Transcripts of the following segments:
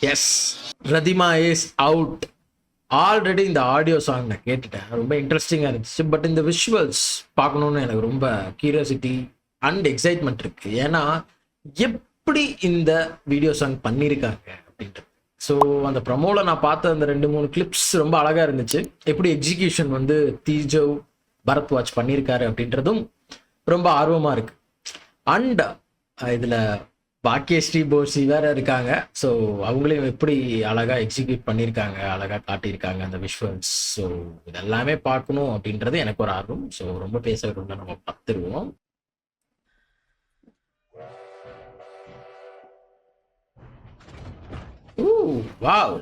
S, Rathima is out. Already இந்த audio song நான் கேட்டுட்டேன், ரொம்ப இன்ட்ரெஸ்டிங்காக இருந்துச்சு. பட் இந்த விஷுவல்ஸ் பார்க்கணுன்னு எனக்கு ரொம்ப கியூரியாசிட்டி அண்ட் எக்ஸைட்மெண்ட் இருக்கு. ஏன்னா எப்படி இந்த வீடியோ சாங் பண்ணியிருக்காங்க அப்படின்ட்டு. ஸோ அந்த ப்ரமோவில் நான் பார்த்த அந்த 2-3 கிளிப்ஸ் ரொம்ப அழகாக இருந்துச்சு. எப்படி எக்ஸிகியூஷன் வந்து தீஜோ பரத்வாஜ் பண்ணியிருக்காரு அப்படின்றதும் ரொம்ப ஆர்வமாக இருக்கு. அண்ட் இதில் பாக்கியஸ்ரீ போசி வேற இருக்காங்க. ஸோ அவங்களையும் எப்படி அழகாக எக்ஸிக்யூட் பண்ணியிருக்காங்க, அழகாக காட்டியிருக்காங்க அந்த விஷுவல்ஸ். ஸோ இதெல்லாமே பார்க்கணும் அப்படின்றது எனக்கு ஒரு ஆர்வம். ஸோ ரொம்ப பேச விரும்ப நம்ம பார்த்துருவோம். வாவ்,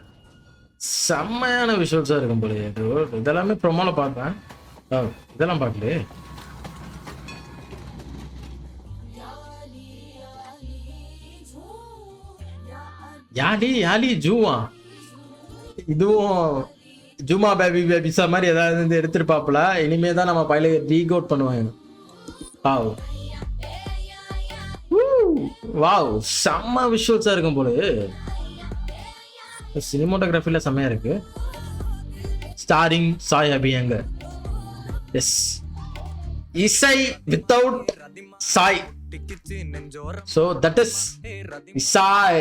செம்மையான விஷுவல்ஸாக இருக்கும் போல. இதெல்லாமே ப்ரொமோல பார்த்தேன். இதெல்லாம் பார்க்கலையே. யாலி யாலி ஜூவா, இதுவும் ஜூமா பேபி பேபிஸா மாதிரி ஏதாவது வந்து எடுத்துருப்பாப்புல. இனிமே தான் நம்ம பையில ரீகோட் பண்ணுவாங்க. வாவ் வாவ், செம்ம விஷுவல்ஸா இருக்கும் போல. சினிமோட்டோகிராஃபில செம்மையா இருக்கு. ஸ்டாரிங் சாய் அபியங்கர். எஸ், இசை without Sai. So that is Isai.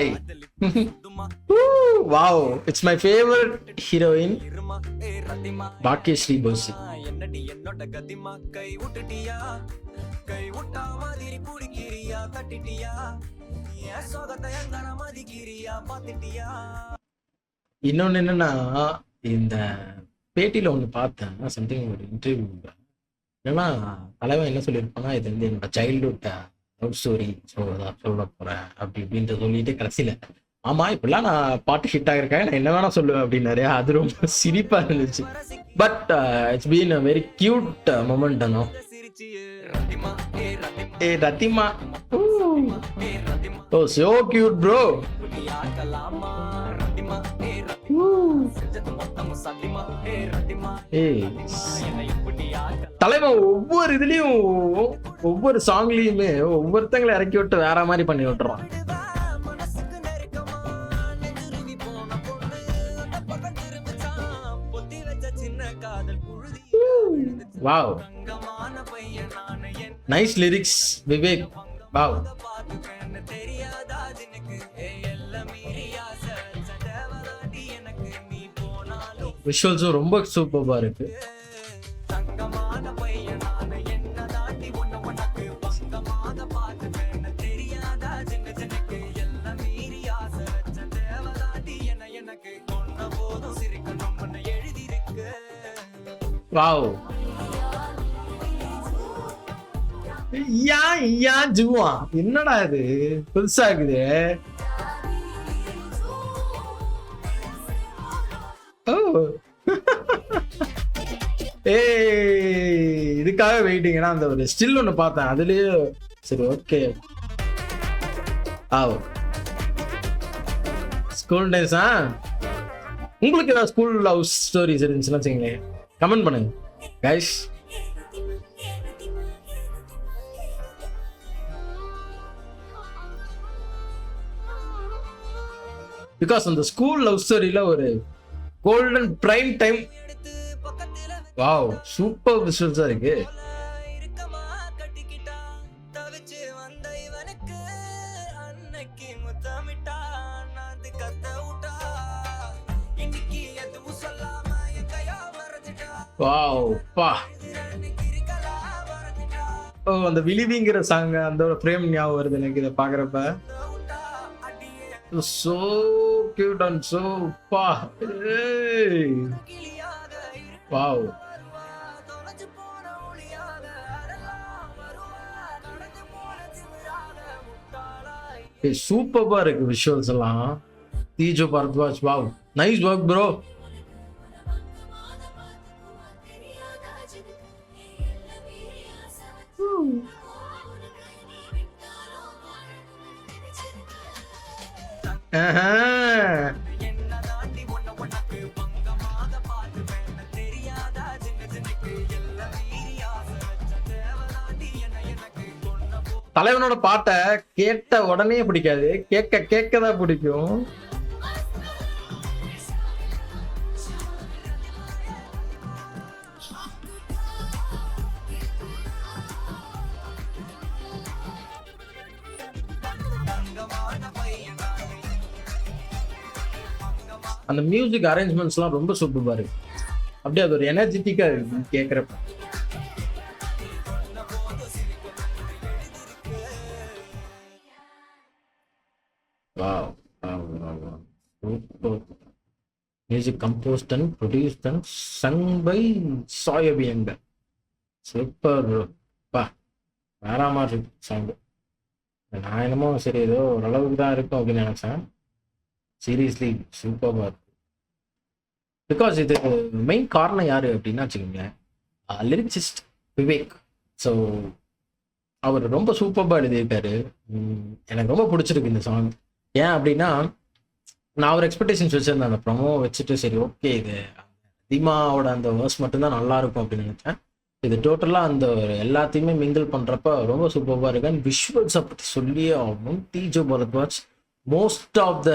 Wow, it's my favorite heroine, Bhagyashree Bosi. இன்னொன்னு என்னன்னா, இந்த பேட்டியில ஒன்று பார்த்தேன், சம்திங் ஒரு இன்டர்வியூ. ஏன்னா தலைவன் என்ன சொல்லியிருப்பான்னா, இது வந்து என்னோட சைல்ட்ஹுட் லவ் ஸ்டோரி, ஸோ அதான் சொல்ல போறேன் அப்படி இப்படின்ட்டு சொல்லிட்டு கடைசியில ஆமா இப்படிலாம் நான் பாட்டு ஹிட் ஆகிருக்கேன், நான் என்ன வேணா சொல்லுவேன் அப்படின்னாரு. அது ரொம்ப சிரிப்பா இருந்துச்சு. But it's been a very cute moment. அனோ ஏ Rathima, oh so cute bro. தலைவன் ஒவ்வொரு இதுலயும் ஒவ்வொரு சாங்லயுமே ஒவ்வொருத்தங்களை இறக்கி விட்டு வேற மாதிரி பண்ணி விட்டுறான். Wow, nice lyrics Vivek. Wow, விஷுவல்ஸும் ரொம்ப சூப்பரா இருக்கு. வாவ், ஜுவா என்னடா இது புதுசா இருக்குது. இதுக்காக வெயிட்டிங். ஏன்னா அந்த ஒரு ஸ்டில் ஒன்று பார்த்தேன், அதுலயே சரி ஓகே. ஸ்கூல் டேஸா, உங்களுக்கு ஏதாவது ஸ்கூல் லவ் ஸ்டோரிஸ் இருந்துச்சுன்னா வச்சுங்களேன், கமெண்ட் பண்ணுங்க கைஸ். பிகாஸ் அந்த ஸ்கூல் லவ் ஸ்டோரியில ஒரு golden prime time. Wow, super விஷுவல்ஸா இருக்கு. வாவ் பா, ஓ அந்த விலிவிங்கிற சாங், அந்த ஃப்ரேம் ஞாபகம் வருது எனக்கு இதை பாக்குறப்ப. So cute and so pa. Hey. Wow. Hey, super bar visuals எல்லாம். தீஜோ Bharadwaj, wow. Nice work bro. தலைவனோட பாட்டை கேட்ட உடனே பிடிக்காது, கேட்க கேட்கதான் பிடிக்கும். அந்த மியூசிக் அரேஞ்ச்மெண்ட்ஸ்லாம் ரொம்ப சூப்பராக இருக்கு. அப்படியே அது ஒரு எனர்ஜெட்டிக்காக இருக்கு கேட்குறப்ப. Wow wow wow wow. Super. Music composed and produced and sung by Sai Abhyankar. Super பா, வேற மாதிரி இருக்கு சாங். நான் என்னமோ சரி ஏதோ ஓரளவுக்கு தான் இருக்கும் அப்படின்னு நினைச்சேன். சீரியஸ்லி சூப்பராக இருக்கு. பிகாஸ் இது மெயின் காரணம் யாரு அப்படின்னா வச்சுக்கோங்களேன், லிரிக்சிஸ்ட் விவேக். ஸோ அவர் ரொம்ப சூப்பராக எழுதியிருக்காரு. எனக்கு ரொம்ப பிடிச்சிருக்கு இந்த சாங். ஏன் அப்படின்னா, நான் ஒரு எக்ஸ்பெக்டேஷன்ஸ் வச்சிருந்தேன் அந்த ப்ரொமோ வச்சுட்டு, சரி ஓகே இது தீமாவோட அந்த வேர்ஸ் மட்டும்தான் நல்லா இருக்கும் அப்படின்னு நினைச்சேன். இது டோட்டலாக அந்த எல்லாத்தையுமே மிங்கிள் பண்ணுறப்ப ரொம்ப சூப்பராக இருக்கு. அண்ட் விஷுவல்ஸை பற்றி சொல்லியே ஆகணும். Tejo Bharadwaj most of the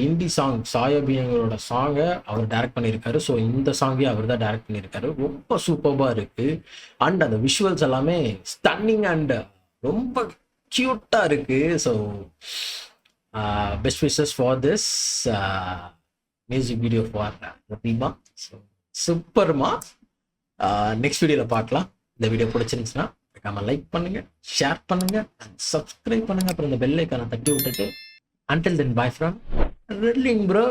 Hindi song Sai அபியங்கரோட சாங்கை அவர் டைரக்ட் பண்ணியிருக்காரு. ஸோ இந்த சாங்கே அவர் தான் டைரக்ட் பண்ணியிருக்காரு. ரொம்ப சூப்பராக இருக்கு. அண்ட் அந்த விஷுவல்ஸ் எல்லாமே ஸ்டன்னிங் அண்ட் ரொம்ப க்யூட்டாக இருக்கு. So best wishes for this music video for Theema. So சூப்பர்மா. நெக்ஸ்ட் வீடியோவில் பார்க்கலாம். இந்த வீடியோ பிடிச்சிருந்துச்சுன்னா லைக் பண்ணுங்க, ஷேர் பண்ணுங்க, சப்ஸ்கிரைப் பண்ணுங்க. அப்புறம் இந்த பெல் ஐக்கானை தட்டி விட்டுட்டு until then, bye from Riddling, bro.